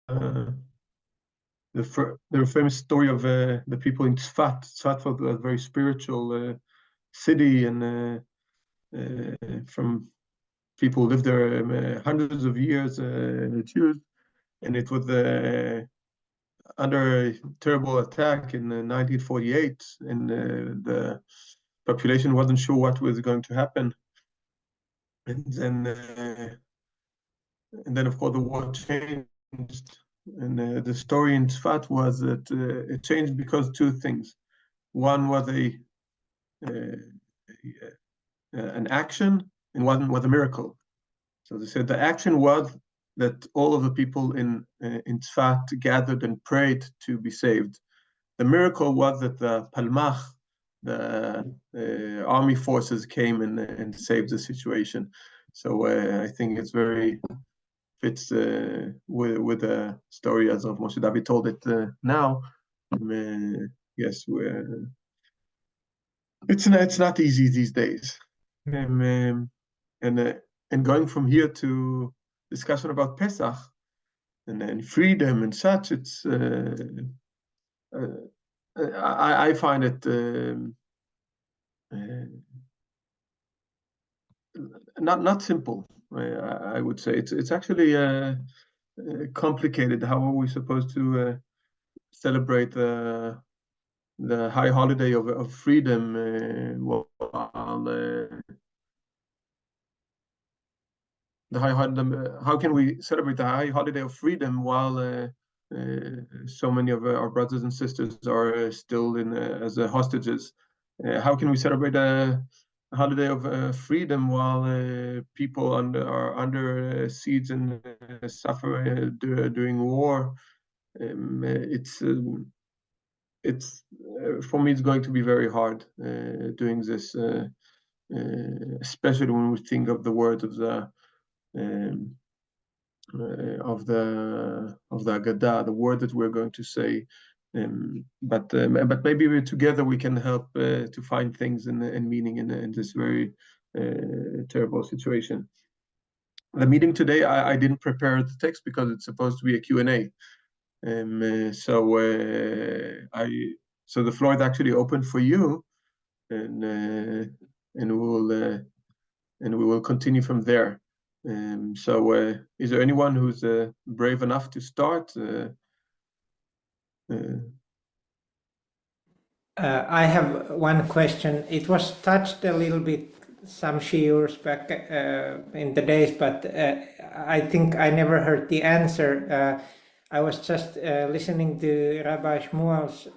the famous story of the people in Tzfat. Tzfat was a very spiritual city, and from people who lived there hundreds of years, Jews, and it was under a terrible attack in 1948, and the population wasn't sure what was going to happen. And then of course, the war changed. And the story in Tzfat was that it changed because two things. One was an action, and one was a miracle. So they said the action was that all of the people in Tzfat gathered and prayed to be saved. The miracle was that the Palmach, the army forces, came and saved the situation. So I think it's very fits with the story as of Moshe David told it now. Yes, it's not easy these days. And going from here to discussion about Pesach and freedom and such, it's I find it not simple. I would say it's actually complicated. How are we supposed to celebrate the high holiday of freedom while the high holiday? How can we celebrate the high holiday of freedom while so many of our brothers and sisters are still in as hostages? How can we celebrate a holiday of freedom while people are under siege and suffer during war? It's for me, it's going to be very hard doing this, especially when we think of the words of the Haggadah, the word that we're going to say. But maybe together we can help to find things and meaning in this very terrible situation. The meeting today, I didn't prepare the text because it's supposed to be a Q&A. So the floor is actually open for you, and we will continue from there. So is there anyone who's brave enough to start? I have one question. It was touched a little bit some shiurs back in the days, but I think I never heard the answer. I was just listening to Rabbi Shmuel's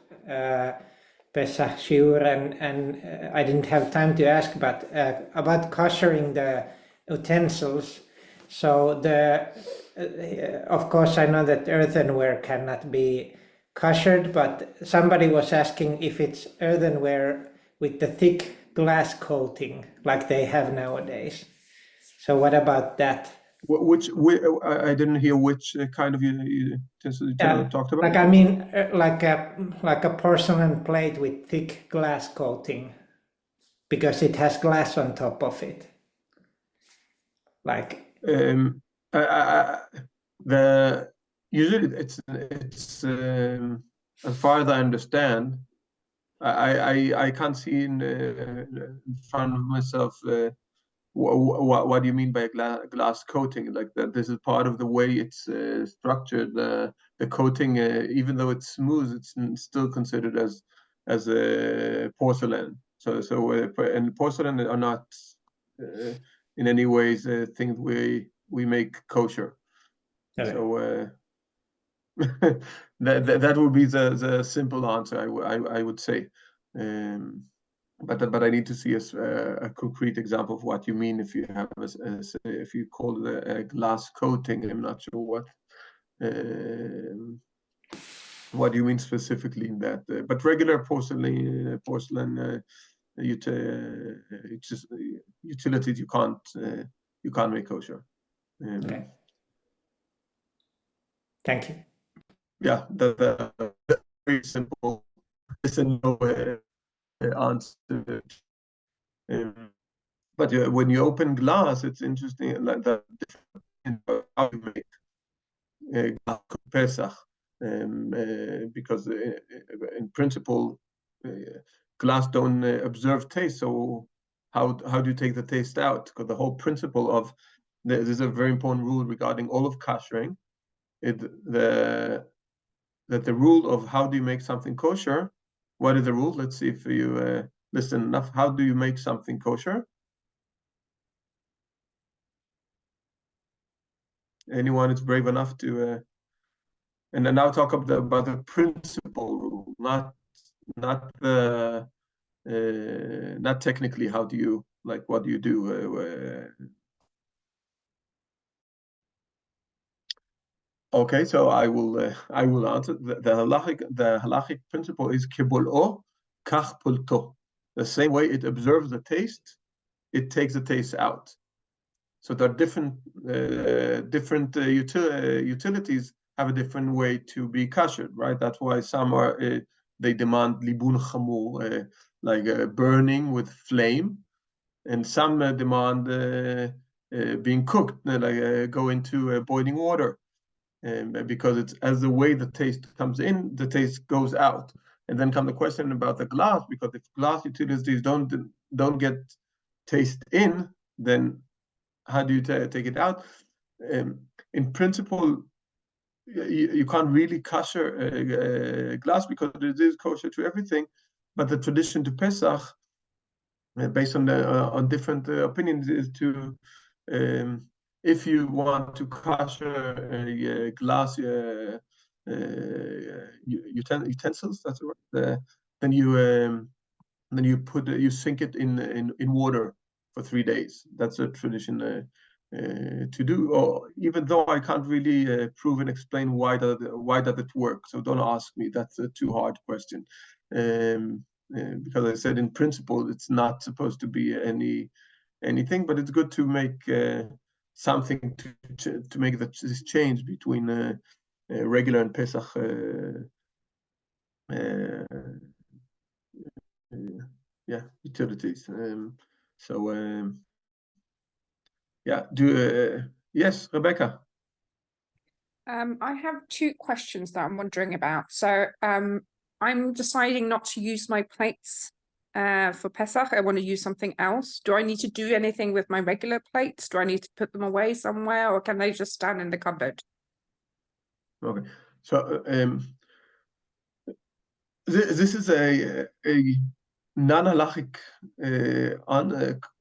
Pesach shiur, and I didn't have time to ask, but about koshering the utensils. So of course, I know that earthenware cannot be koshered, but somebody was asking if it's earthenware with the thick glass coating like they have nowadays. So what about that? I didn't hear which kind of utensil you talked about. Like I mean, like a porcelain plate with thick glass coating, because it has glass on top of it. Like usually it's as far as I understand, I can't see in front of myself what do you mean by glass coating? Like that, this is part of the way it's structured. The coating, even though it's smooth, it's still considered as a porcelain. So and porcelain are not in any ways things we make kosher. Okay. So that would be the simple answer I would say. But I need to see a concrete example of what you mean if you have if you call it a glass coating. I'm not sure what you mean specifically in that. But regular porcelain utilities you can't make kosher. Okay. Thank you. Yeah, the very simple yes and no answer. But when you open glass, it's interesting like that how you make. Pesach, because in principle, glass don't observe taste. So how do you take the taste out? Because the whole principle of there's a very important rule regarding all of kashering. That the rule of how do you make something kosher? What is the rule? Let's see if you listen enough. How do you make something kosher? Anyone is brave enough to, and then now talk about the principle rule, not the not technically how do you, like, what do you do? Okay, so I will answer. The halachic principle is kibul'o kach pulto. The same way it observes the taste, it takes the taste out. So there are different utilities have a different way to be kashered, right? That's why some are they demand libun chamur, like burning with flame, and some demand being cooked, like go into boiling water, because it's as the way the taste comes in, the taste goes out. And then come the question about the glass, because if glass utilities don't get taste in, then how do you take it out? In principle, you can't really kosher glass because it is kosher to everything, but the tradition to Pesach, based on different opinions, is to if you want to kosher glass utensils, that's right. Then you sink it in water for 3 days. That's a tradition to do. Or even though I can't really prove and explain why does it work. So don't ask me. That's a too hard question. Because I said in principle it's not supposed to be anything, but it's good to make something to make this change between regular and Pesach utilities. Yeah, yes, Rebecca. I have two questions that I'm wondering about. So I'm deciding not to use my plates for Pesach. I want to use something else. Do I need to do anything with my regular plates? Do I need to put them away somewhere, or can they just stand in the cupboard? Okay, so this is a non-halachic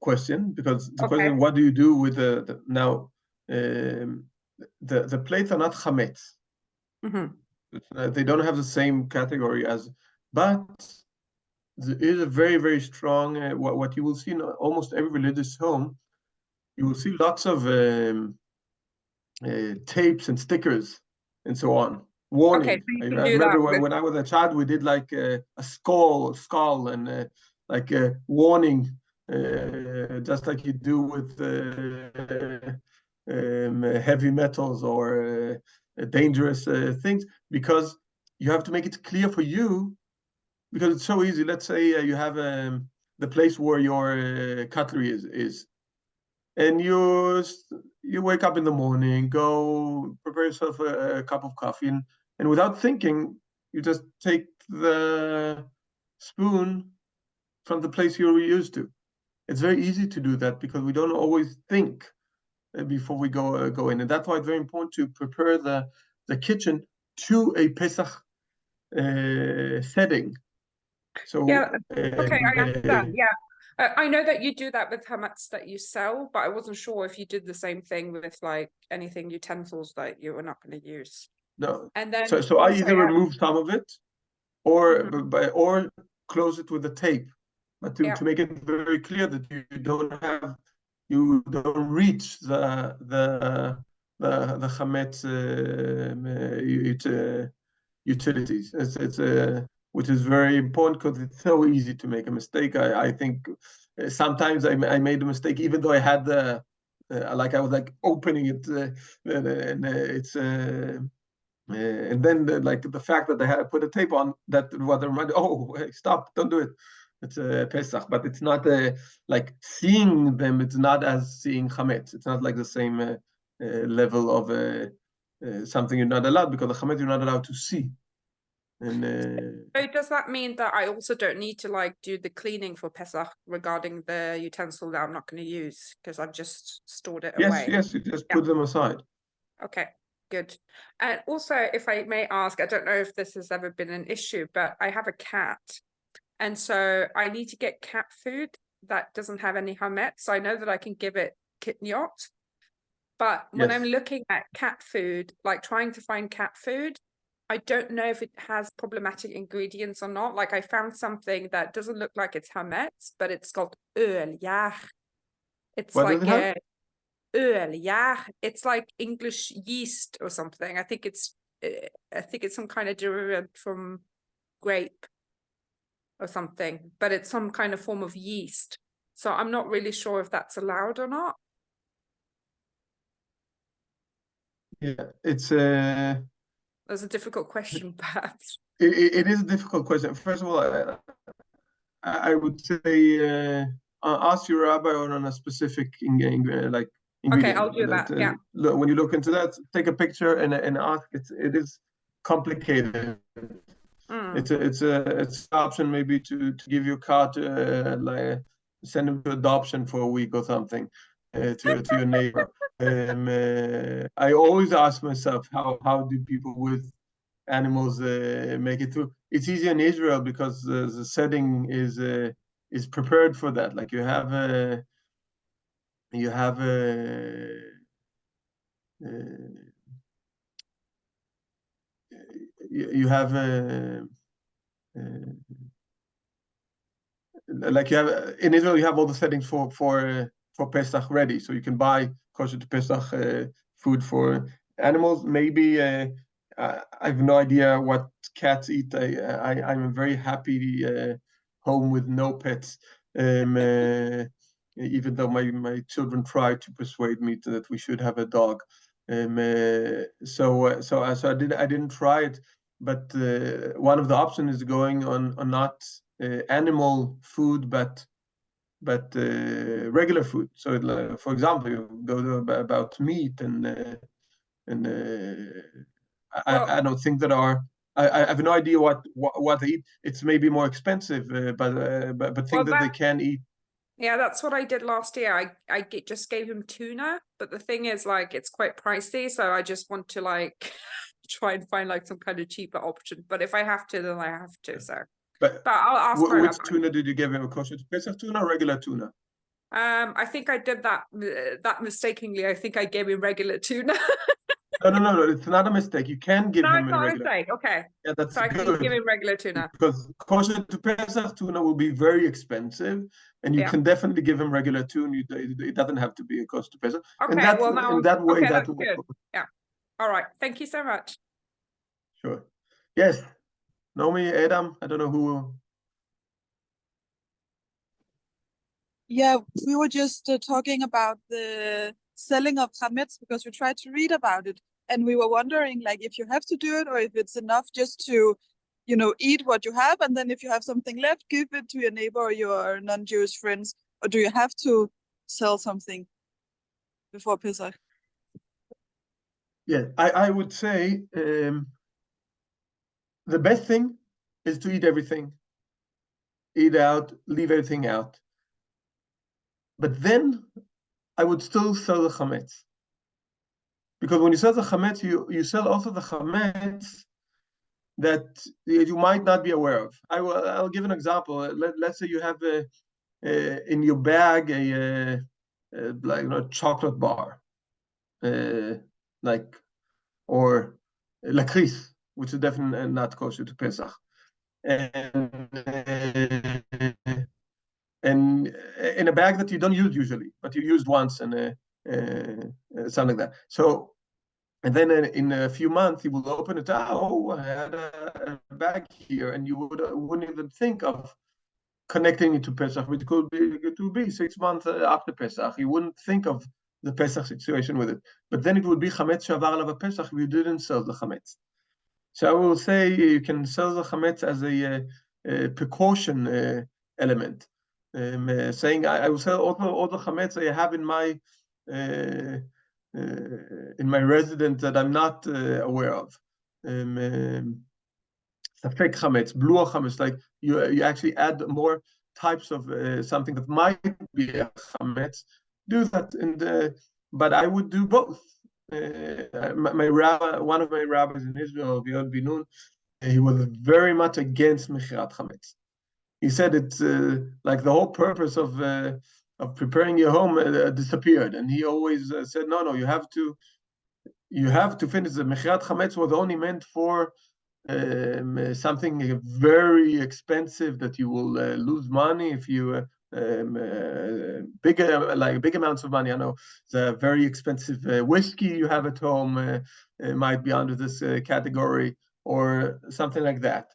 question, because the question, what do you do with the now? The plates are not chametz. They don't have the same category as, but there is a very, very strong, what you will see in almost every religious home, you will see lots of tapes and stickers and so on, warning. Okay, so I remember when I was a child, we did like a skull and like a warning, just like you do with heavy metals or dangerous things, because you have to make it clear for you, because it's so easy. Let's say you have the place where your cutlery is, and you wake up in the morning, go prepare yourself a cup of coffee, and without thinking, you just take the spoon from the place you're used to. It's very easy to do that because we don't always think before we go in, and that's why it's very important to prepare the kitchen to a Pesach setting. So yeah, okay, I understand. Yeah, I know that you do that with hametz that you sell, but I wasn't sure if you did the same thing with like anything utensils that you were not going to use. No, and then so I either remove some of it, or close it with a tape, but to make it very clear that you don't reach the chametz utilities. It's which is very important because it's so easy to make a mistake. I think sometimes I made a mistake even though I had the like I was like opening it and it's and then like the fact that I had put a tape on, that was reminded, oh, hey, stop, don't do it. It's Pesach, but it's not like seeing them. It's not as seeing chametz. It's not like the same level of something you're not allowed, because the chametz you're not allowed to see. And So does that mean that I also don't need to like do the cleaning for Pesach regarding the utensil that I'm not going to use because I've just stored it away? yes, you just Yeah. put them aside. Okay, good. And also, if I may ask, I don't know if this has ever been an issue, but I have a cat. And so I need to get cat food that doesn't have any hametz. So I know that I can give it kitniot. But when I'm Yes. looking at cat food, like trying to find cat food, I don't know if it has problematic ingredients or not. Like I found something that doesn't look like it's hametz, but it's called öl, yeah. It's What like does it have? öl, yeah. It's like English yeast or something. I think it's some kind of derivative from grape or something, but it's some kind of form of yeast. So I'm not really sure if that's allowed or not. Yeah, it's That's a difficult question, perhaps. it is a difficult question. First of all, I would say ask your rabbi on a specific like Okay, ingredient. I'll do that. Yeah. When you look into that, take a picture and ask. It is complicated. It's an option maybe to give you a card like send him to adoption for a week or something to your neighbor. I always ask myself how do people with animals make it through. It's easy in Israel because the setting is prepared for that. Like you have a you have you have like you have in Israel, you have all the settings for Pesach ready, so you can buy kosher to Pesach food for animals. Maybe I have no idea what cats eat. I'm a very happy home with no pets. Even though my children try to persuade me that we should have a dog. So I didn't try it, but one of the options is going on not animal food, but regular food. So, for example, you go to about meat, and I don't think that I have no idea what they eat. It's maybe more expensive, but think that they can eat. Yeah, that's what I did last year. I just gave him tuna, but the thing is, like, it's quite pricey, so I just want to like try and find like some kind of cheaper option. But if I have to, then I have to. So, but I'll ask my which rabbi. tuna did you give him? A kosher Pesach tuna or regular tuna? I think I did that mistakenly. I think I gave him regular tuna. No, it's not a mistake. You can give No, him it's a not a regular. mistake. Okay. Yeah, that's So I can give good. him regular tuna. Because kosher to Pesach tuna will be very expensive, and you Yeah. can definitely give him regular tuna. It doesn't have to be a kosher to Pesach. Okay, And that, well now, in that way, okay, that that's good. Yeah. All right. Thank you so much. Sure. Yes. Naomi, Adam, I don't know who. Yeah, we were just talking about the selling of chametz because we tried to read about it, and we were wondering like if you have to do it or if it's enough just to, you know, eat what you have, and then if you have something left, give it to your neighbor or your non-Jewish friends, or do you have to sell something before Pesach? Yeah, I would say the best thing is to eat everything. Eat out, leave everything out. But then I would still sell the chametz. Because when you sell the chametz, you sell also the chametz that you might not be aware of. I'll give an example. Let's say you have in your bag a like chocolate bar, like or lakris, which is definitely not kosher to Pesach, and in a bag that you don't use usually, but you used once and something like that. So. And then in a few months, you will open it. Oh, I had a bag here, and you wouldn't even think of connecting it to Pesach. It could be 6 months after Pesach. You wouldn't think of the Pesach situation with it. But then it would be chametz shavar alav Pesach if you didn't sell the chametz. So I will say you can sell the chametz as a precaution element, saying I will sell all the chametz I have in my in my residence that I'm not aware of. Safek chametz, blue chametz, like you actually add more types of something that might be a chametz. Do that, but I would do both. My rabbi, one of my rabbis in Israel, Yod Binun, he was very much against mechirat chametz. He said it's like the whole purpose of preparing your home disappeared, and he always said, no, you have to finish. The mechirat chametz was only meant for something very expensive that you will lose money if you big amounts of money. I know the very expensive whiskey you have at home might be under this category, or something like that.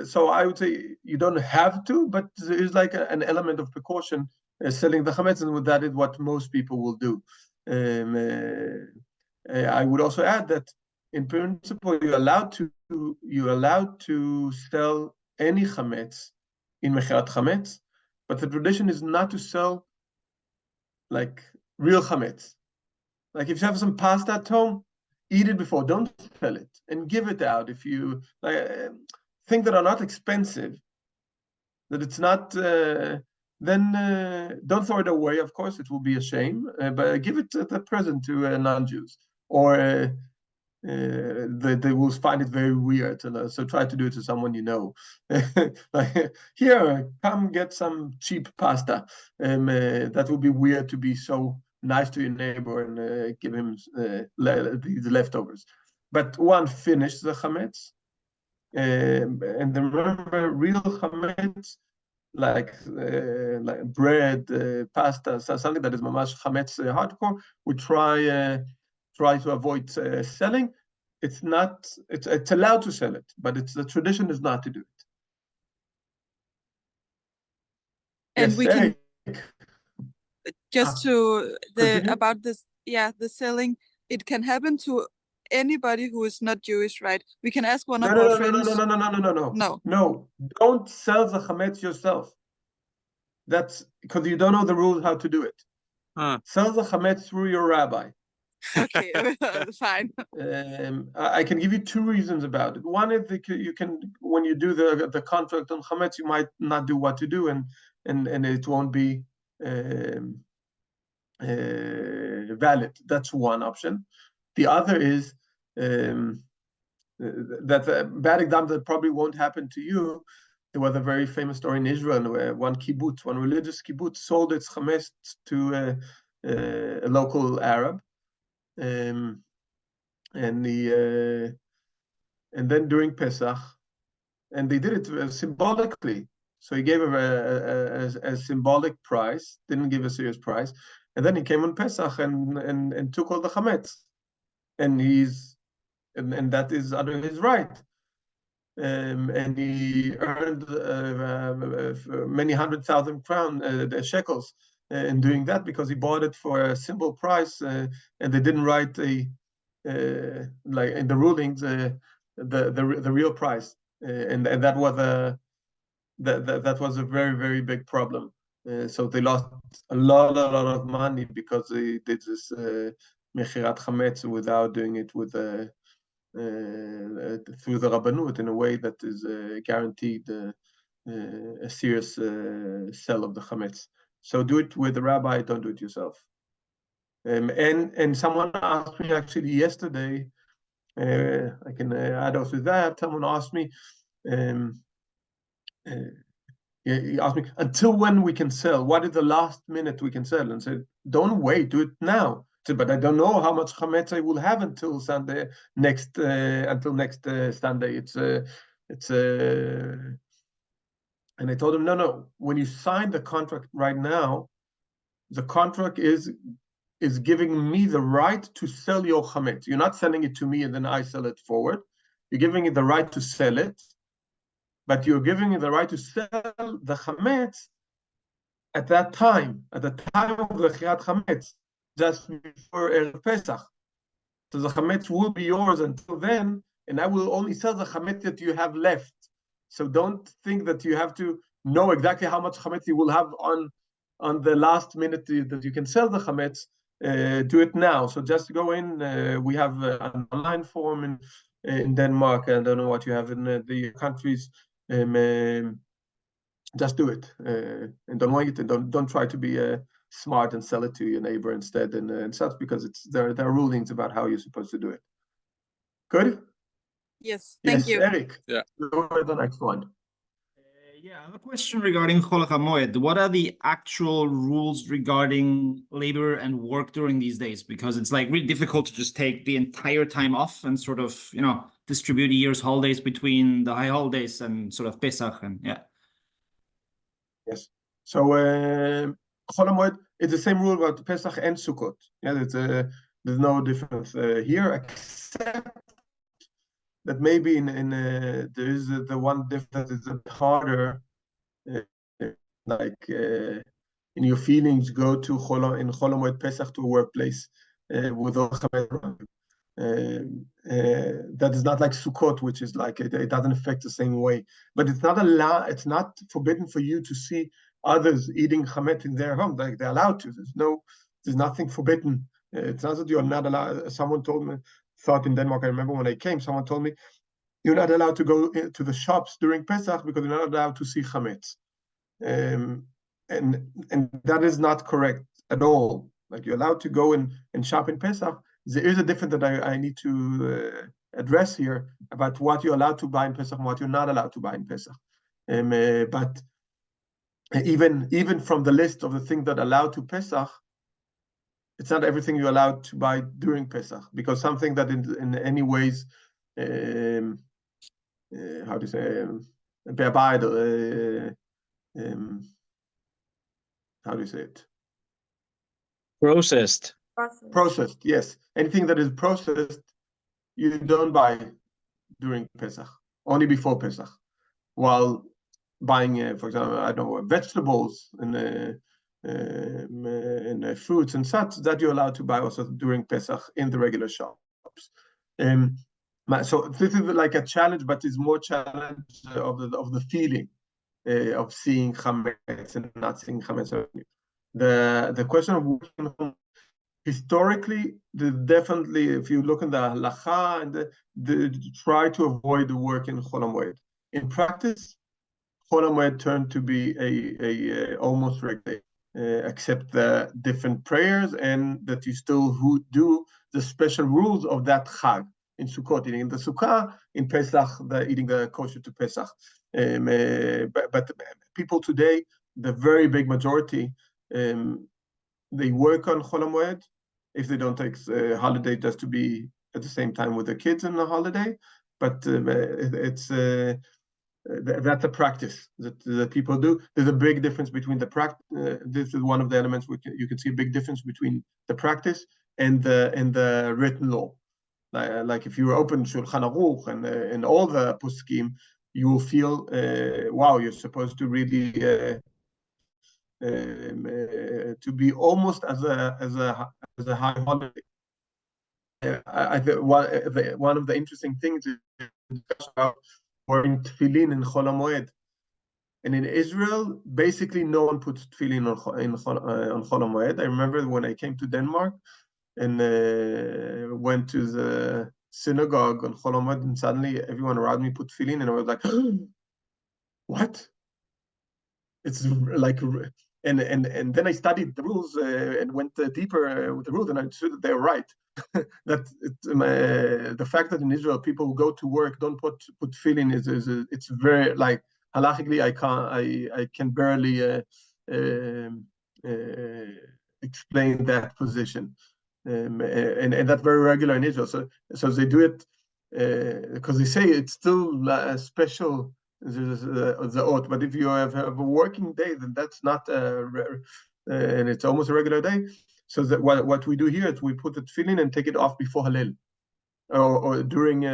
So I would say you don't have to, but there's like an element of precaution selling the chametz, and with that is what most people will do. I would also add that in principle you're allowed to sell any chametz in mechirat chametz, but the tradition is not to sell like real chametz. Like if you have some pasta at home, eat it before, don't sell it, and give it out. If you things that are not expensive, that it's not, then don't throw it away. Of course, it will be a shame, but give it as a present to non-Jews, or they will find it very weird. So try to do it to someone you know. Like, here, come get some cheap pasta. That would be weird to be so nice to your neighbor and give him these leftovers. But one, finish the chametz. And remember, real chametz, like bread, pasta, something that is mamash chametz hardcore, we try to avoid selling. It's allowed to sell it, but the tradition is not to do it. And yes, we can Eric. just to Continue. about this, the selling, it can happen to anybody who is not Jewish, right? We can ask one of our friends. No, don't sell the chametz yourself. That's because you don't know the rules how to do it. Sell the chametz through your rabbi. Okay, fine. I can give you two reasons about it. One is that you can, when you do the contract on chametz, you might not do what to do, and it won't be valid. That's one option. The other is that's a bad example that probably won't happen to you. There was a very famous story in Israel where one religious kibbutz, sold its chametz to a local Arab, and then during Pesach, and they did it symbolically. So he gave a symbolic price, didn't give a serious price, and then he came on Pesach and took all the chametz, and that is under his right. And he earned many 100,000 shekels in doing that, because he bought it for a simple price, and they didn't write like in the rulings the real price, and that was a very, very big problem. So they lost a lot of money because they did this mechirat chametz without doing it with through the Rabbanut in a way that is guaranteed a serious sell of the chametz. So do it with the rabbi, don't do it yourself. And someone asked me actually yesterday, I can add also that, someone asked me, he asked me, until when we can sell? What is the last minute we can sell? And said, don't wait, do it now. So, but I don't know how much chametz I will have until Sunday next Sunday. And I told him, no. When you sign the contract right now, the contract is giving me the right to sell your chametz. You're not selling it to me and then I sell it forward. You're giving it the right to sell it, but you're giving it the right to sell the chametz at that time, at the time of the mechirat chametz, just before Erev Pesach. So the chametz will be yours until then, and I will only sell the chametz that you have left. So don't think that you have to know exactly how much chametz you will have on the last minute that you can sell the chametz. do it now. So just go in. We have an online form in Denmark. I don't know what you have in the countries. Just do it and don't wait, and don't try to be smart and sell it to your neighbor instead and such, because there are rulings about how you're supposed to do it. Good. Yes, thank you. Eric. Yeah. Go to the next one. Yeah, I have a question regarding Chol HaMoed. What are the actual rules regarding labor and work during these days? Because it's like really difficult to just take the entire time off and sort of, distribute a year's holidays between the high holidays and sort of Pesach and yeah. Yes. So Chol HaMoed, it's the same rule about Pesach and Sukkot. Yeah, there's no difference here, except that maybe in there is the one difference is a bit harder, in your feelings, go to in Chol HaMoed Pesach to a workplace with all that is not like Sukkot, which is like it doesn't affect the same way. But it's not forbidden for you to see others eating chametz in their home. Like they're allowed to. There's nothing forbidden. It's not that you're not allowed. Someone thought in Denmark, I remember when I came, someone told me, you're not allowed to go to the shops during Pesach because you're not allowed to see chametz. And that is not correct at all. Like you're allowed to go and shop in Pesach. There is a difference that I need to address here about what you're allowed to buy in Pesach and what you're not allowed to buy in Pesach. But even from the list of the things that are allowed to Pesach, it's not everything you're allowed to buy during Pesach, because something that in any ways, how do you say, how do you say it? Processed. Processed, yes. Anything that is processed, you don't buy during Pesach, only before Pesach. While buying, for example, I don't know, vegetables and fruits and such, that you're allowed to buy also during Pesach in the regular shops. So this is like a challenge, but it's more challenge of the feeling of seeing chametz and not seeing chametz. The question of working home, historically, definitely, if you look in the halacha and try to avoid the work in Chol HaMoed. In practice, Chol HaMoed turned to be a almost regular, except the different prayers, and that you still do the special rules of that Chag. In Sukkot, eating the Sukkah, in Pesach, eating the kosher to Pesach. But people today, the very big majority, they work on Chol HaMoed if they don't take a holiday just to be at the same time with their kids on the holiday. But it's that's a practice that people do. There's a big difference between the practice. This is one of the elements which you can see a big difference between the practice and the written law. Like if you open Shulchan Aruch and all the poskim, you will feel, wow, you're supposed to really to be almost as a high holiday. One of the interesting things is about wearing tefillin in Chol HaMoed. And in Israel, basically no one puts tefillin on Chol HaMoed. I remember when I came to Denmark and went to the synagogue on Chol HaMoed, and suddenly everyone around me put tefillin, and I was like, what? It's like, and then I studied the rules and went deeper with the rules, and I understood that they're right. That the fact that in Israel people who go to work don't put tefillin it's very like halachically I can barely explain that position, and that's very regular in Israel. So they do it because they say it's still a special. The oath, but if you have a working day, then that's not and it's almost a regular day. So that what we do here is we put the tefillin and take it off before Hallel, or during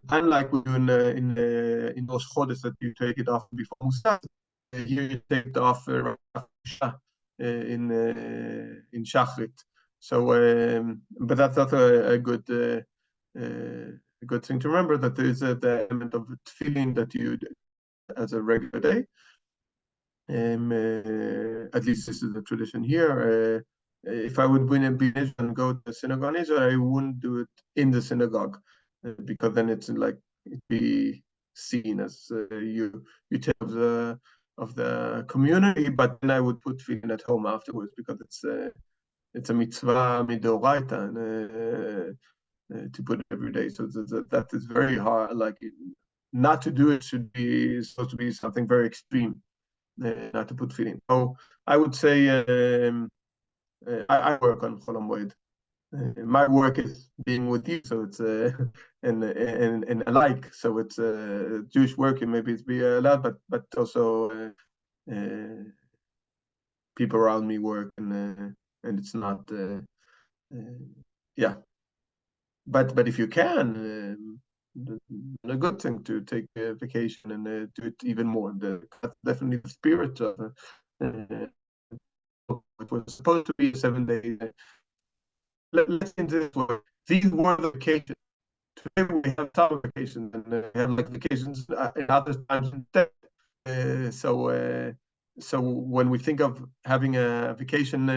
unlike we do in those chodesh that you take it off before Musaf. Here you take it off in Shachrit. So, but that's not a good thing to remember, that there is the element of tefillin that you do as a regular day. At least this is the tradition here. If I would be in Israel and go to the synagogue in Israel, I wouldn't do it in the synagogue because then it's like it'd be seen as you take of the community. But then I would put tefillin at home afterwards because it's a mitzvah midoraita to put it every day. So that is very hard. Like not to do it should be supposed to be something very extreme. Not to put tefillin. So I would say I work on Chol HaMoed. My work is being with you, so it's and alike. So it's Jewish work, and maybe it's be allowed, but also people around me work, and it's not yeah. But if you can, a good thing to take a vacation and do it even more. That's definitely the spirit of it was supposed to be 7 days. Let's say this way. These were the vacations. Today we have summer vacations and we have like vacations in other times instead. So when we think of having a vacation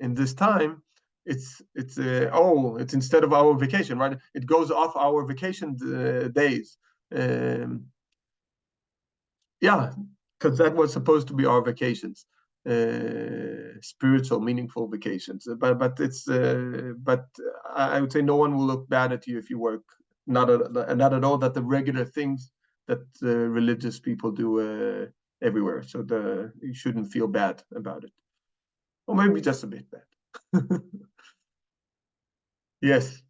in this time, it's instead of our vacation, right? It goes off our vacation days. Yeah, because that was supposed to be our vacations, spiritual, meaningful vacations. But it's but I would say no one will look bad at you if you work. Not at all. That the regular things that religious people do everywhere. So you shouldn't feel bad about it, or maybe just a bit bad. Yes.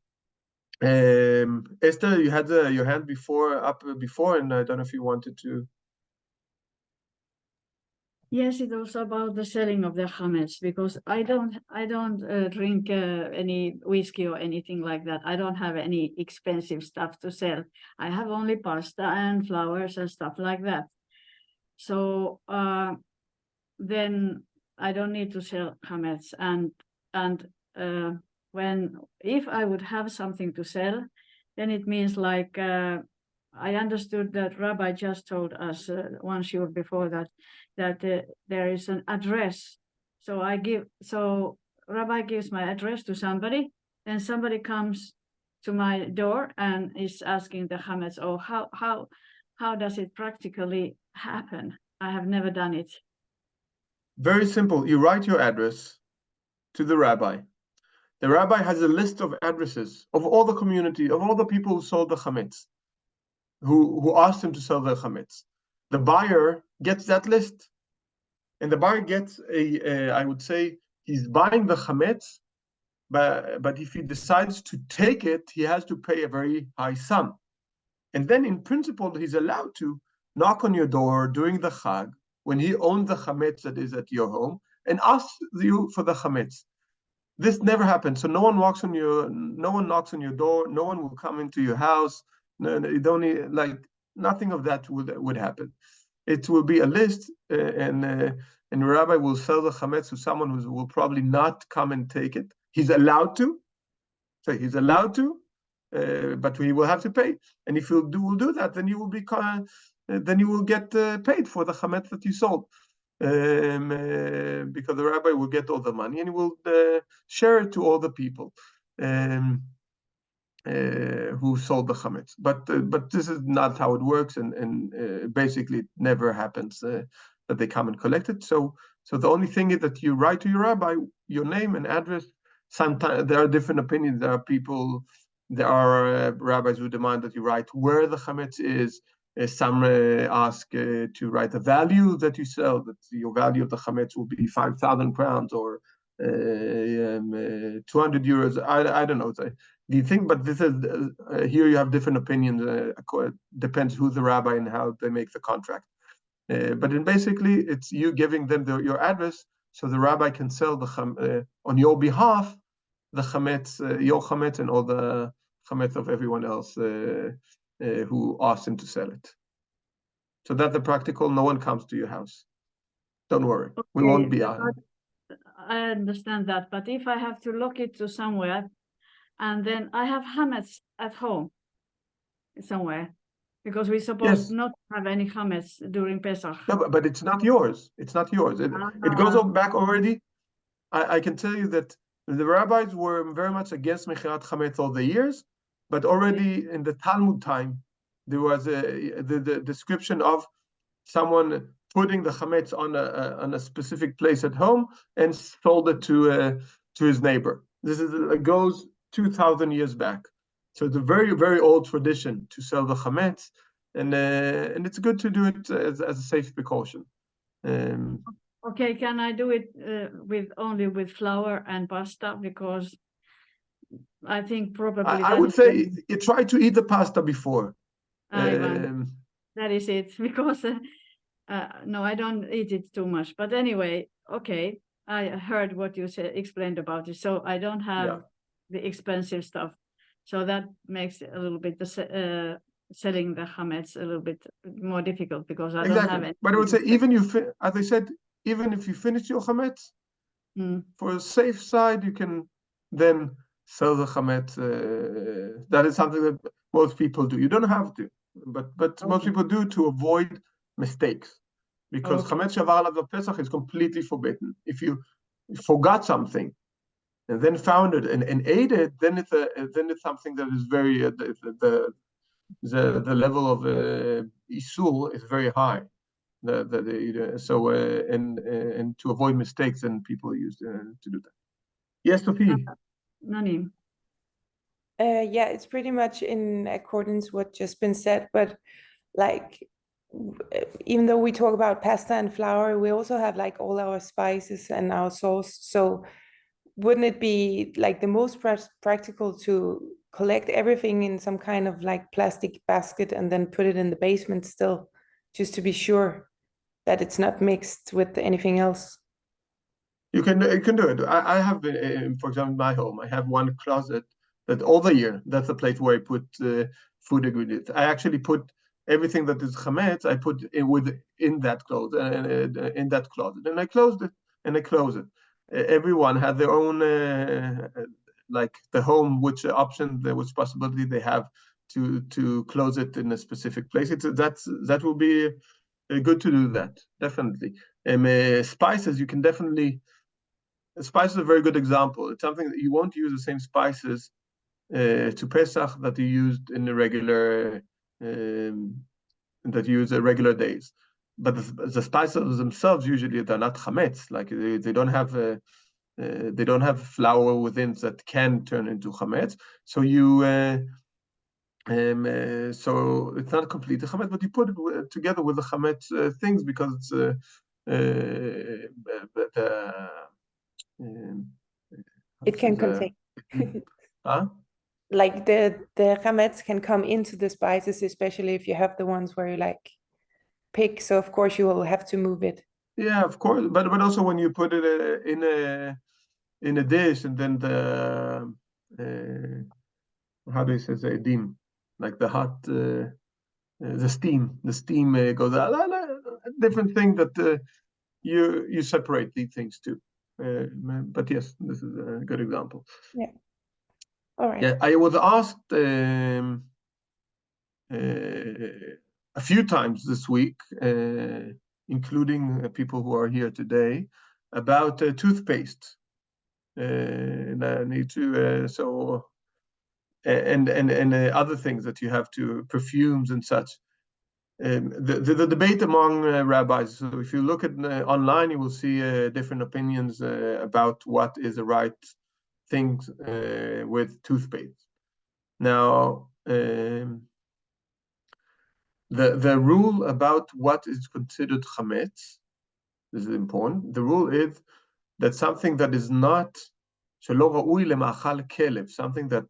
Esther, you had your hand up before, and I don't know if you wanted to. Yes, it was about the selling of the chametz, because I don't drink any whiskey or anything like that. I don't have any expensive stuff to sell. I have only pasta and flowers and stuff like that. So then I don't need to sell chametz. And if I would have something to sell, then it means like I understood that Rabbi just told us one shiur before that there is an address. So Rabbi gives my address to somebody, and somebody comes to my door and is asking the chametz. Oh, how does it practically happen? I have never done it. Very simple. You write your address to the rabbi. The rabbi has a list of addresses of all the community, of all the people who sold the chametz, who asked him to sell the chametz. The buyer gets that list, and the buyer gets I would say he's buying the chametz, but if he decides to take it, he has to pay a very high sum. And then in principle, he's allowed to knock on your door during the Chag, when he owns the chametz that is at your home, and asks you for the chametz. This never happens. So no one knocks on your door, no one will come into your house. No, you don't need, like, nothing of that would happen. It will be a list, and the rabbi will sell the chametz to someone who will probably not come and take it. He's allowed to. So he's allowed to, but he will have to pay. And if you will do that, then you will get paid for the chametz that you sold, because the rabbi will get all the money and he will share it to all the people who sold the chametz. But this is not how it works, and basically it never happens that they come and collect it. So the only thing is that you write to your rabbi your name and address. Sometimes there are different opinions. There are rabbis who demand that you write where the chametz is. Some ask to write the value that you sell, that your value of the chametz will be 5,000 crowns or 200 euros. I don't know. Do you think? But this is here you have different opinions. Depends who's the rabbi and how they make the contract. But basically, it's you giving them your address, so the rabbi can sell on your behalf the chametz, your chametz, and all the chametz of everyone else who asked him to sell it. So that's the practical. No one comes to your house. Don't worry, okay, we won't be on. I understand that, but if I have to lock it to somewhere, and then I have chametz at home somewhere, Because we're supposed Yes. not to have any chametz during Pesach. No, but it's not yours. It's not yours. It goes back already. I can tell you that the rabbis were very much against mechirat chametz all the years, but already in the Talmud time, there was the description of someone putting the chametz on a specific place at home and sold it to his neighbor. This goes 2,000 years back, so it's a very, very old tradition to sell the chametz, and it's good to do it as a safe precaution. Okay, can I do it only with flour and pasta? Because I think probably I would say you try to eat the pasta before. That is it, because no, I don't eat it too much. But anyway, okay, I heard what you explained about it. So I don't have the expensive stuff. So that makes it a little bit selling the chametz a little bit more difficult, because I don't have any. But I would say as I said, even if you finish your chametz, for a safe side, you can then sell the chametz. That is something that most people do. You don't have to, but most people do to avoid mistakes, because chametz shavar alav Pesach is completely forbidden. If you forgot something and then found it and ate it, then it's something that is very the level of isul is very high. So and to avoid mistakes, and people use to do that. Yes, Sophie. Nani. Yeah, it's pretty much in accordance with what just been said, but like even though we talk about pasta and flour, we also have like all our spices and our sauce. So wouldn't it be like the most practical to collect everything in some kind of like plastic basket and then put it in the basement still, just to be sure that it's not mixed with anything else? You can do it. I have, for example, in my home, I have one closet that all the year, that's a place where I put food ingredients. I actually put everything that is chametz, I put in that closet, and I closed it, and I close it. Everyone had their own, like the home, which option, which possibility they have to close it in a specific place. That will be good to do that, definitely. Spices, you can definitely. Spices is a very good example. It's something that you won't use the same spices to Pesach that you used in the regular that you use at regular days. But the spices themselves usually they're not chametz. Like they don't have flour within that can turn into chametz. So so it's not completely chametz, but you put it together with the chametz things, because it's it can contain. Like the chametz can come into the spices, especially if you have the ones where you like pick. So of course you will have to move it. Yeah, of course, but also when you put it in a dish, and then the how do you say dim, like the hot the steam goes out. A different thing that you separate these things too. But yes, this is a good example. Yeah. All right. Yeah, I was asked a few times this week, including people who are here today, about toothpaste. And I need to and other things that you have to, perfumes and such. The debate among rabbis. So if you look at online, you will see different opinions about what is the right things with toothpaste. Now, the rule about what is considered chametz, this is important. The rule is that something that is not shelo ra'ui lema'achal kelev, something that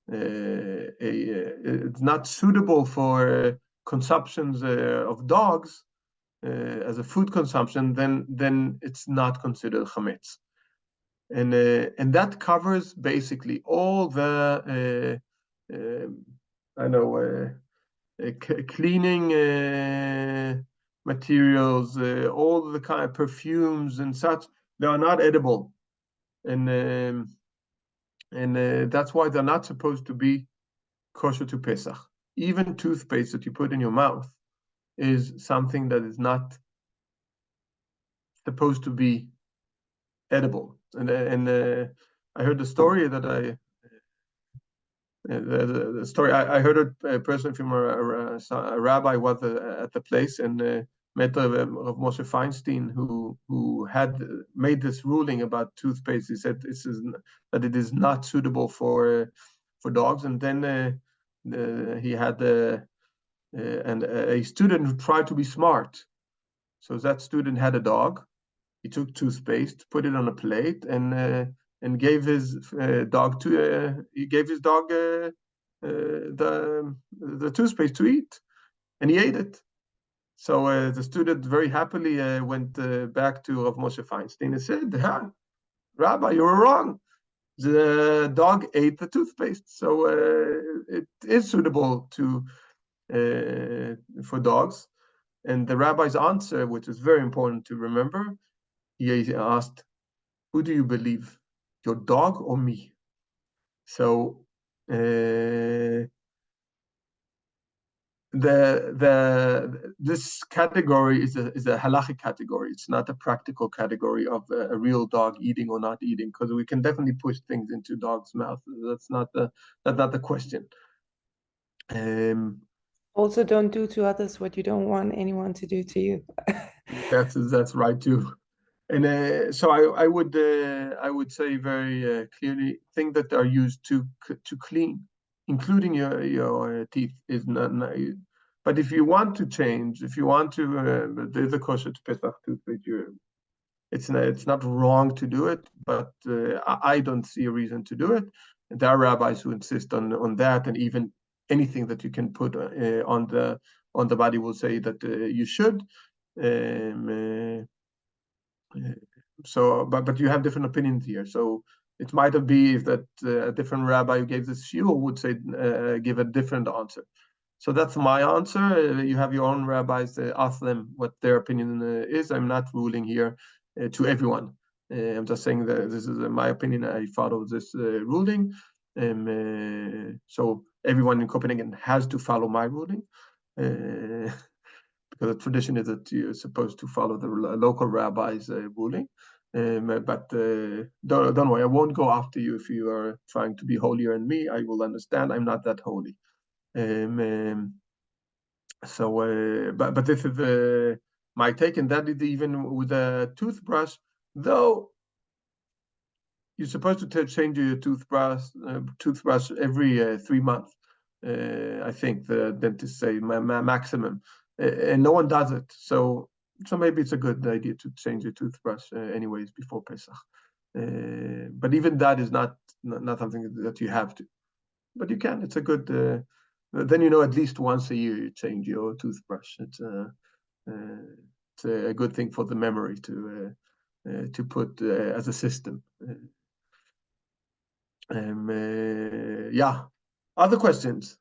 it's not suitable for consumptions of dogs as a food consumption, then it's not considered chametz. And that covers basically all the cleaning materials, all the kind of perfumes and such. They are not edible, and that's why they're not supposed to be kosher to Pesach. even toothpaste that you put in your mouth is something that is not supposed to be edible. And I heard the story that the story I heard a person from a rabbi was at the place and met Rav Moshe Feinstein, who had made this ruling about toothpaste. He said that it is not suitable for dogs. And then he had a student who tried to be smart. So that student had a dog. He took toothpaste, put it on a plate, and gave his dog the toothpaste to eat, and he ate it. So the student very happily went back to Rav Moshe Feinstein and said, Rabbi, you were wrong. The dog ate the toothpaste, so it is suitable for dogs. And the rabbi's answer, which is very important to remember, he asked, who do you believe, your dog or me? So this category is a halachic category. It's not a practical category of a real dog eating or not eating, because we can definitely push things into dogs' mouths. That's not the question. Also, don't do to others what you don't want anyone to do to you. That's right too. And so I would say very clearly, things that are used to clean, including your teeth, is not. But if you want to change, if you want to, there's a kosher to Pesach toothpaste. It's not wrong to do it, but I don't see a reason to do it. And there are rabbis who insist on that, and even anything that you can put on the body will say that you should. So, but you have different opinions here. So it might be that a different rabbi who gave this shiur would say give a different answer. So that's my answer. You have your own rabbis. Ask them what their opinion is. I'm not ruling here to everyone. I'm just saying that this is my opinion. I follow this ruling. So everyone in Copenhagen has to follow my ruling. Because the tradition is that you're supposed to follow the local rabbi's ruling. But don't worry, I won't go after you if you are trying to be holier than me. I will understand. I'm not that holy. But this is my take, and that is even with a toothbrush. Though you're supposed to change your toothbrush every 3 months. I think the dentists say maximum, and no one does it. So maybe it's a good idea to change your toothbrush anyways before Pesach. But even that is not something that you have to. But you can. It's a good. Then at least once a year you change your toothbrush. It's a good thing for the memory to put as a system. Yeah. Other questions?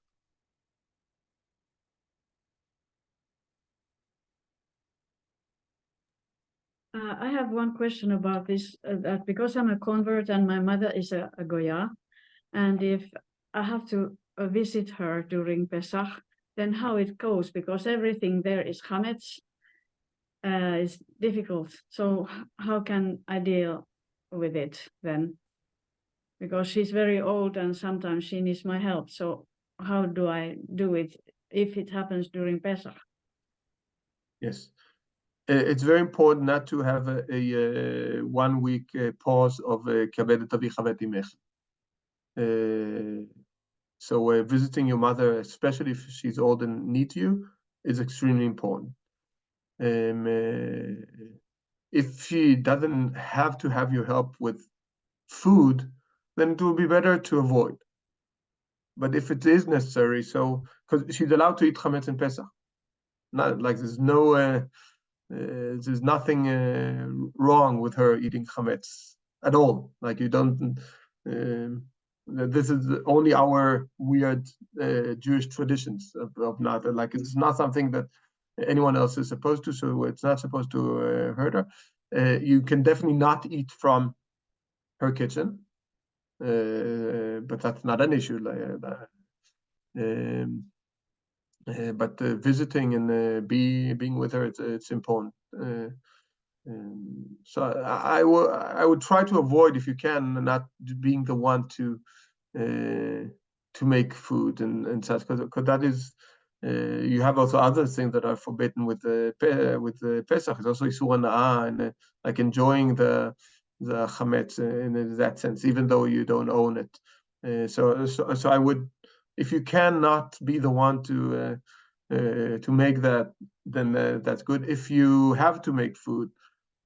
I have one question about this, that because I'm a convert and my mother is a Goya, and if I have to visit her during Pesach, then how it goes, because everything there is chametz, is difficult. So how can I deal with it then? Because she's very old and sometimes she needs my help. So how do I do it if it happens during Pesach? Yes. It's very important not to have a 1 week pause of Kabed et Avicha v'et Imech. So visiting your mother, especially if she's old and needs you, is extremely important. If she doesn't have to have your help with food, then it will be better to avoid. But if it is necessary, so because she's allowed to eat chametz in Pesach, not like there's nothing wrong with her eating chametz at all. Like you don't. This is only our weird Jewish traditions of not like it's not something that anyone else is supposed to. So it's not supposed to hurt her. You can definitely not eat from her kitchen, but that's not an issue. but visiting and being with her, it's important. So I would try to avoid, if you can, not being the one to make food and such, because that is you have also other things that are forbidden with the Pesach. It's also Isur Hana'ah, and like enjoying the chametz in that sense, even though you don't own it. So I would, if you cannot be the one to make that, then that's good. If you have to make food,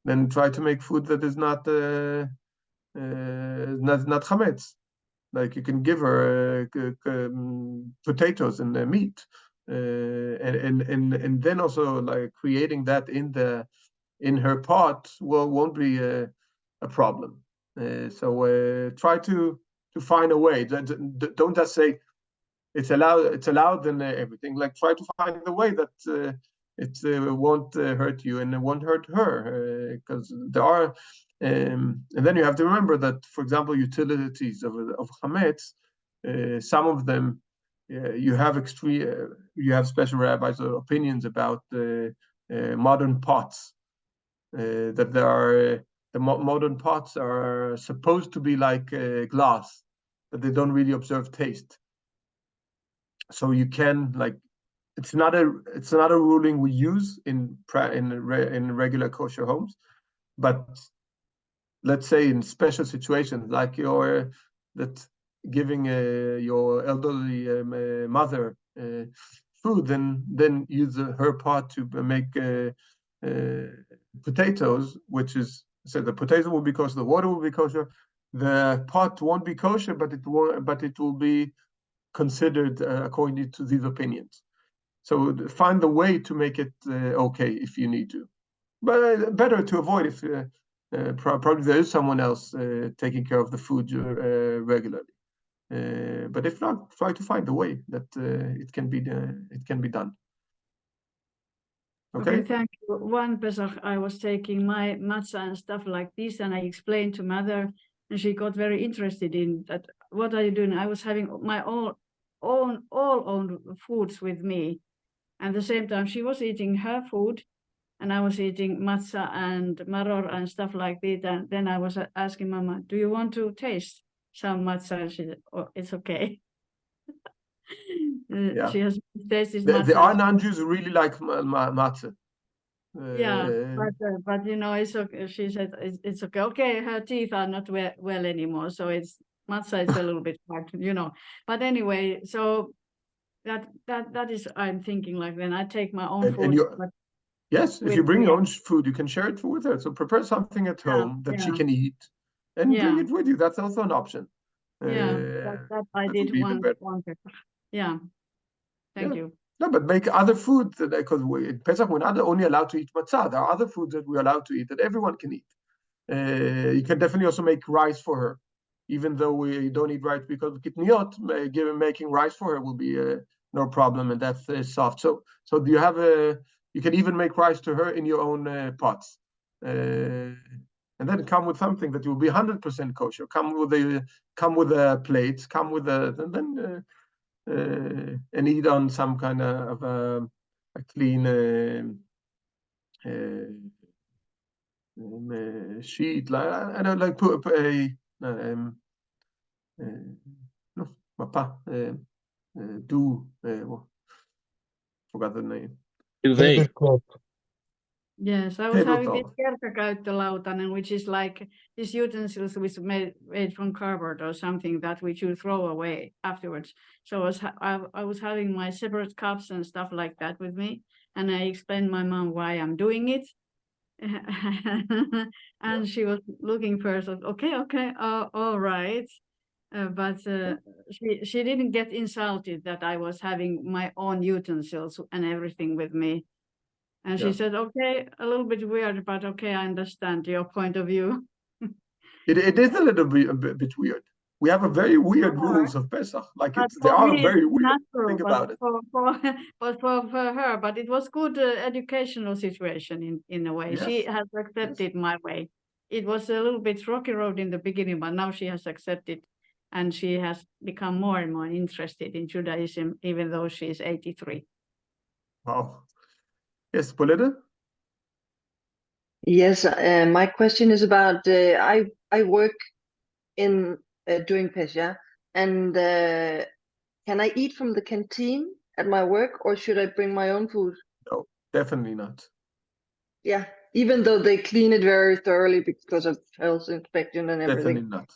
then try to make food that is not not chametz. Like you can give her potatoes and meat, and then also like creating that in her pot won't be a problem. So try to find a way. Don't just say it's allowed and everything. Like try to find a way that it won't hurt you and it won't hurt her, because there are. And then you have to remember that, for example, utilities of chametz, some of them you have special rabbis' opinions about modern pots. That there are the modern pots are supposed to be like glass, but they don't really observe taste. So you can, like, it's not a ruling we use in regular kosher homes, but let's say in special situations like giving your elderly mother food, then use her pot to make potatoes, which is, so the potato will be kosher, the water will be kosher, the pot won't be kosher, but it will be considered according to these opinions. So find the way to make it okay if you need to, but better to avoid if probably there is someone else taking care of the food regularly. But if not, try to find a way that it can be done. Okay, thank you. One Pesach, I was taking my matzah and stuff like this, and I explained to mother, and she got very interested in that. What are you doing? I was having my all own foods with me, and at the same time she was eating her food, and I was eating matzah and maror and stuff like that. And then I was asking Mama, "Do you want to taste some matzah?" And she said, "Oh, it's okay." yeah. She has tasted matzah. There are non-Jews who really like matzah. Yeah, but you know, it's okay. She said it's okay. Okay, her teeth are not well anymore, so it's matzah is a little bit hard, you know. But anyway, so that is, I'm thinking, like, then I take my own food. Yes, if you bring your own food, you can share it with her. So prepare something at home that she can eat, and bring it with you. That's also an option. Yeah, that I did one. Yeah, thank you. No, but make other food, because in Pesach we're not only allowed to eat matzah. There are other foods that we're allowed to eat that everyone can eat. You can definitely also make rice for her, even though we don't eat rice because of kitniot. Making rice for her will be no problem, and that's soft. So do you have you can even make rice to her in your own pots, and then come with something that will be 100% kosher. Come with the plates. Come with and then. And eat on some kind of a clean sheet. Like I don't like put a no mapa forgot the name. Tablecloth. Yes, I was having this kertakäyttölautanen, which is like these utensils which made from cardboard or something that we should throw away afterwards. So I was having my separate cups and stuff like that with me, and I explained my mom why I'm doing it. And she was looking first, okay, all right. But she didn't get insulted that I was having my own utensils and everything with me. And she said, okay, a little bit weird, but okay, I understand your point of view. It is a little bit weird. We have a very weird rules of Pesach. Like they are very weird. Natural, think about it. But for her, but it was good educational situation in a way. Yes. She has accepted my way. It was a little bit rocky road in the beginning, but now she has accepted, and she has become more and more interested in Judaism, even though she is 83. Wow. Yes, Polita? Yes, my question is about I work in doing Pesha, and can I eat from the canteen at my work, or should I bring my own food? No, definitely not. Yeah, even though they clean it very thoroughly because of health inspection and everything. Definitely not.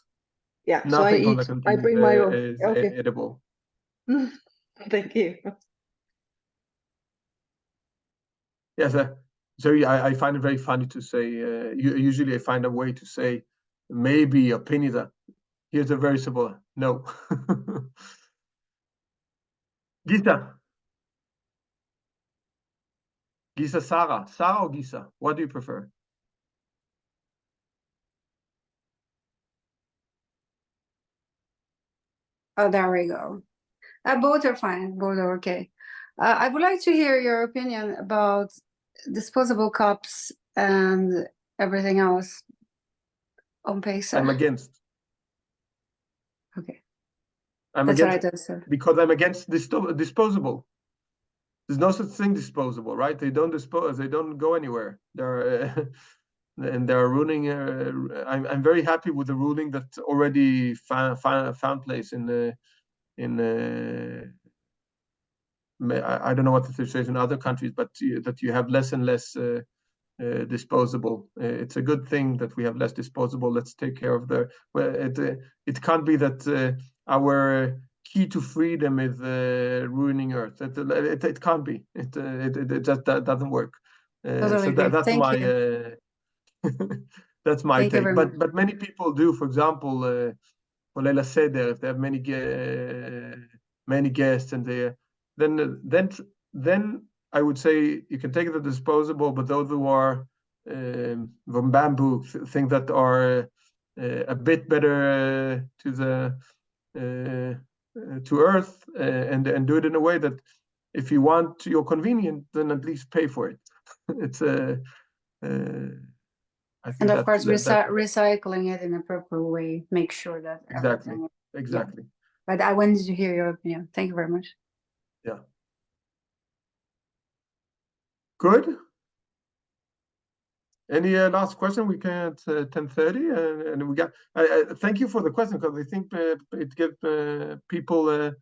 Yeah, so Nothing from the I canteen bring my own. is Okay, edible. thank you. Yes, so I find it very funny to say, usually I find a way to say, maybe opinion. Here's a very simple, no. Gita. Gisa, Sarah. Sarah or Gisa? What do you prefer? Oh, there we go. Both are fine. Both are okay. I would like to hear your opinion about disposable cups and everything else on Pesach. I'm against. Okay, I'm that's what I against thought, sir. because I'm against disposable. There's no such thing disposable, right? They don't dispose. They don't go anywhere. They're and they're ruling. I'm very happy with the ruling that already found place in I don't know what the situation in other countries, but that you have less and less disposable. It's a good thing that we have less disposable. Let's take care of the. Well, it can't be that our key to freedom is ruining Earth. It can't be. It just doesn't work. Totally So agree. that's Thank my you. that's my Thank you take. very much. But many people do. For example, for Leila Seder, if they have many guests and they then I would say you can take the disposable, but those who are from bamboo, things that are a bit better to the to earth, and do it in a way that if you want your convenient, then at least pay for it. It's a I And think of course, that recycling it in a proper way, make sure that exactly everything. exactly. But I wanted to hear your opinion. Thank you very much. Yeah. Good. Any last question? We can at 10:30, and we got. Thank you for the question because I think it gives people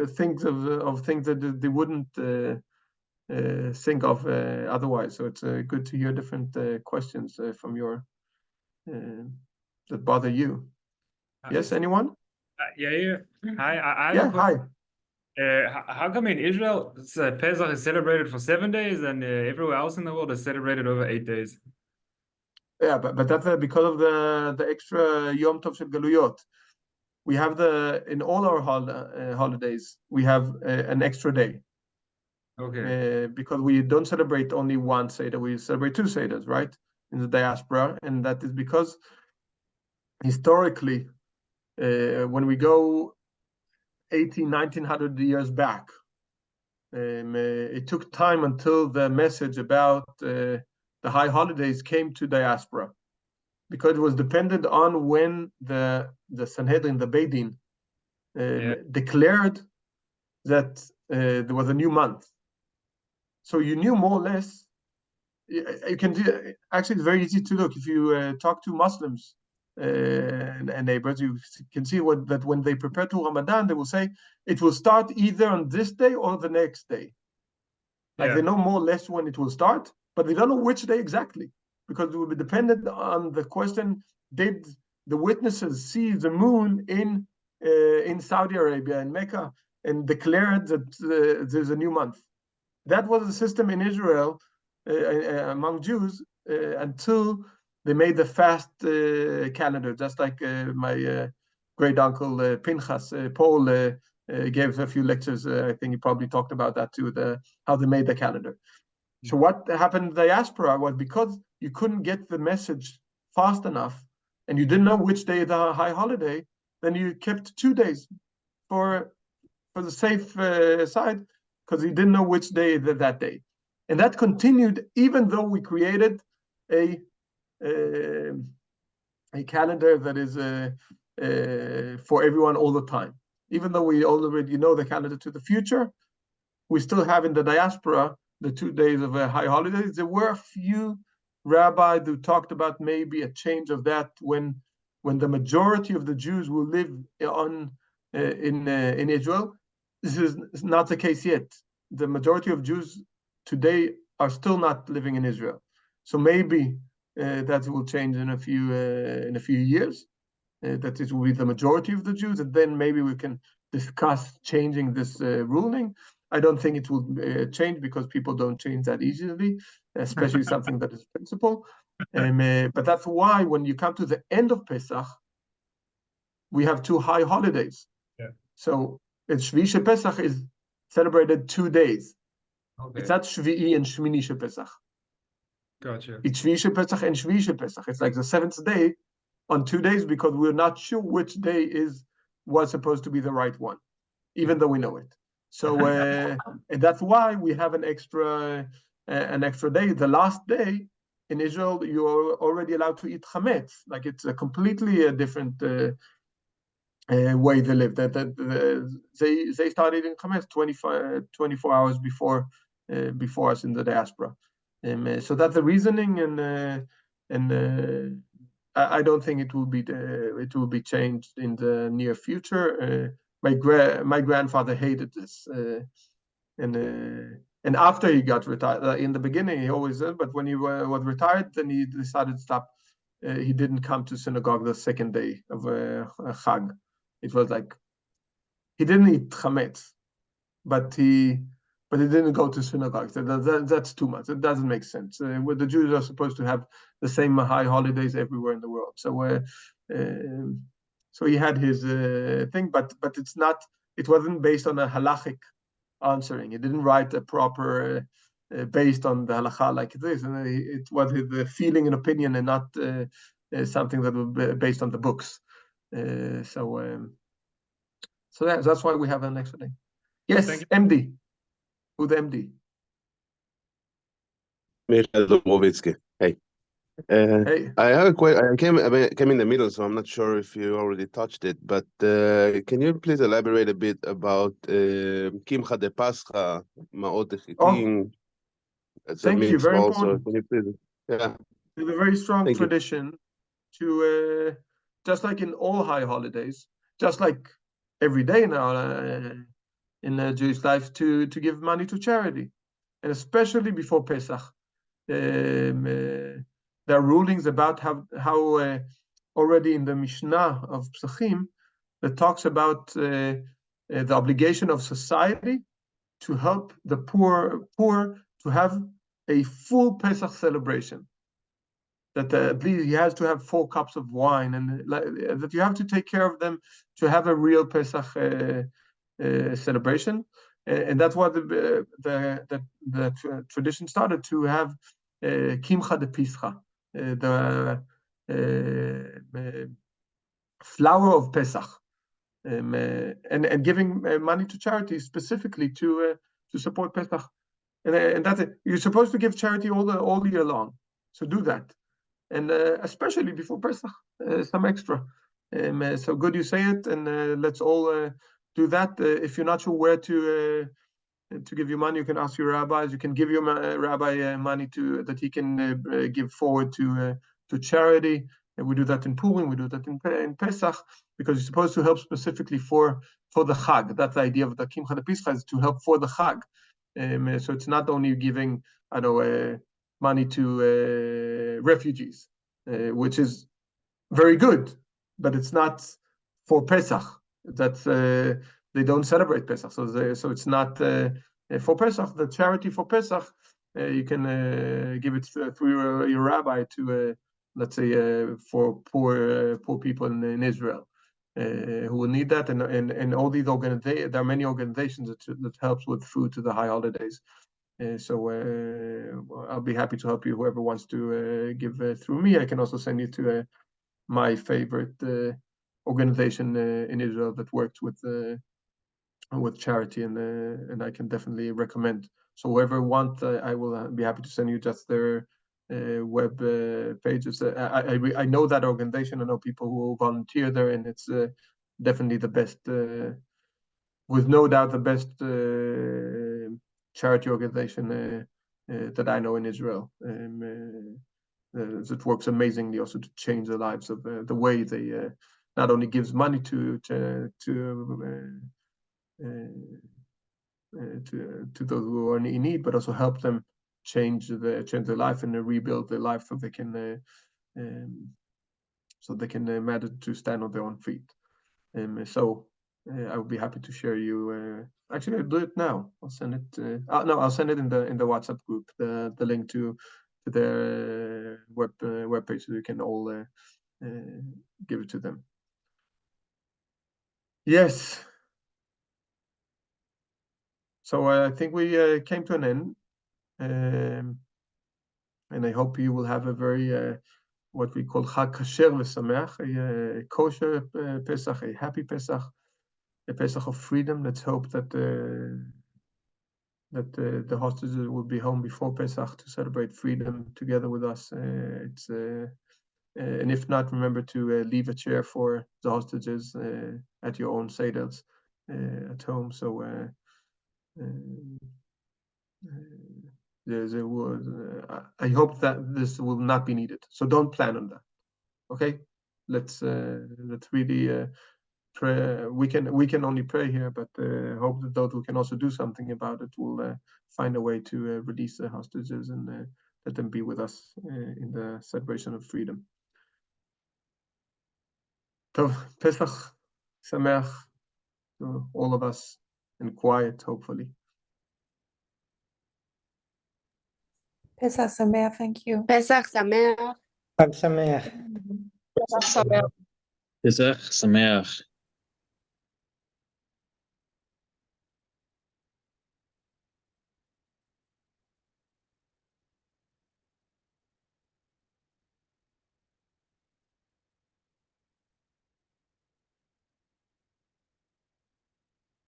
things of things that they wouldn't think of otherwise. So it's good to hear different questions from your that bother you. Yes, anyone? Yeah. Hi, I have a Yeah. question. Hi. How come in Israel, Pesach is celebrated for 7 days and everywhere else in the world is celebrated over 8 days? Yeah, but that's because of the extra Yom Tov Shel Galuyot. We have in all our holidays we have an extra day. Okay. Because we don't celebrate only one Seder, we celebrate two Seders, right? In the diaspora, and that is because historically, when we go 1900 years back, it took time until the message about the high holidays came to diaspora, because it was dependent on when the Sanhedrin, the Beit Din, declared that there was a new month. So you knew more or less. You can actually, it's very easy to look. If you talk to Muslims and neighbors, you can see that when they prepare to Ramadan, they will say it will start either on this day or the next day. Like they know more or less when it will start, but they don't know which day exactly, because it will be dependent on the question: did the witnesses see the moon in Saudi Arabia, in Mecca, and declared that there's a new month? That was the system in Israel among Jews until they made the fast calendar, just like my great uncle Pinchas Paul gave a few lectures. I think he probably talked about that too, how they made the calendar. So what happened in the diaspora was, because you couldn't get the message fast enough and you didn't know which day the high holiday, then you kept 2 days for the safe side, because you didn't know which day that day. And that continued even though we created a calendar that is for everyone all the time. Even though we already know the calendar to the future, we still have in the diaspora the 2 days of high holidays. There were a few rabbis who talked about maybe a change of that when the majority of the Jews will live in Israel. This is not the case yet. The majority of Jews today are still not living in Israel, so maybe that will change in a few years. That it will be the majority of the Jews, and then maybe we can discuss changing this ruling. I don't think it will change because people don't change that easily, especially something that is principle. But that's why when you come to the end of Pesach, we have 2 high holidays. Yeah. So Shvi Pesach is celebrated 2 days. Okay. It's not Shvi'i and Shmini Pesach. Gotcha. It's Shvi Pesach and Shvi Pesach. It's like the 7th day on 2 days because we're not sure which day was supposed to be the right one, even though we know it. So and that's why we have an extra day. The last day in Israel, you're already allowed to eat chametz. Like it's a completely different way they live. They started eating chametz 24 hours before us in the diaspora. So that's the reasoning, and I don't think it will be changed in the near future. My grandfather hated this, and after he got retired, in the beginning he always did, but when he was retired, then he decided to stop. He didn't come to synagogue the 2nd day of Chag. It was like he didn't eat chametz, but he didn't go to synagogue. So that's too much. It doesn't make sense. The Jews are supposed to have the same high holidays everywhere in the world. So he had his thing, but it wasn't based on a halachic answering. He didn't write a proper based on the halacha like this. And it was the feeling and opinion, and not something that was based on the books. So that's why we have an extra day. Yes, MD. Who's the MD? Michael Dubrovitsky. Hey. Hey. I have a question. I came in the middle, so I'm not sure if you already touched it, but can you please elaborate a bit about Kimcha de Pascha, Ma'ot Echitim? Thank you. Very important. Can you please? Yeah. There's a very strong Thank you. tradition to, just like in all high holidays, just like every day now in Jewish life, to give money to charity, and especially before Pesach. There are rulings about how already in the Mishnah of Pesachim that talks about the obligation of society to help the poor to have a full Pesach celebration. That at least he has to have 4 cups of wine, and that you have to take care of them to have a real Pesach celebration. And that's why the tradition started to have Kimcha de Pischa, the flour of Pesach, and giving money to charity specifically to support Pesach. And that's it. You're supposed to give charity all year long, so do that, and especially before Pesach, some extra. So good you say it, and let's all do that. If you're not sure where to give you money, you can ask your rabbis. You can give your rabbi money that he can give forward to charity. And we do that in Purim. We do that in Pesach, because you're supposed to help specifically for the Chag. That's the idea of the Kimcha de Pischa, is to help for the Chag. So it's not only giving, money to refugees, which is very good, but it's not for Pesach. That's they don't celebrate Pesach, so it's not for Pesach. The charity for Pesach, you can give it through your rabbi to, let's say, for poor people in Israel who will need that, and all these organizations. There are many organizations that helps with food to the high holidays. So I'll be happy to help you. Whoever wants to give through me, I can also send you to my favorite organization in Israel that works with charity, and I can definitely recommend. So whoever wants, I will be happy to send you just their web pages. I know that organization. I know people who volunteer there, and it's definitely the best, with no doubt, the best charity organization that I know in Israel. It works amazingly also to change the lives of the way they not only gives money to those who are in need, but also help them change their life and rebuild their life so they can manage to stand on their own feet. So I would be happy to share you. Actually, I'll do it now. I'll send it. No, I'll send it in the WhatsApp group. The link to their webpage, so you can all give it to them. Yes. So I think we came to an end, and I hope you will have a very what we call Chag Kasher v'Sameach, a kosher Pesach, a happy Pesach, a Pesach of freedom. Let's hope that the hostages will be home before Pesach to celebrate freedom together with us. And if not, remember to leave a chair for the hostages at your own seders at home. So I hope that this will not be needed. So don't plan on that. Okay, let's really pray. We can only pray here, but hope that those who can also do something about it will find a way to release the hostages and let them be with us in the celebration of freedom. Tov, Pesach Sameach to all of us, and quiet, hopefully. Pesach Sameach, thank you. Pesach Sameach. Chag Sameach. Pesach Sameach. Pesach Sameach.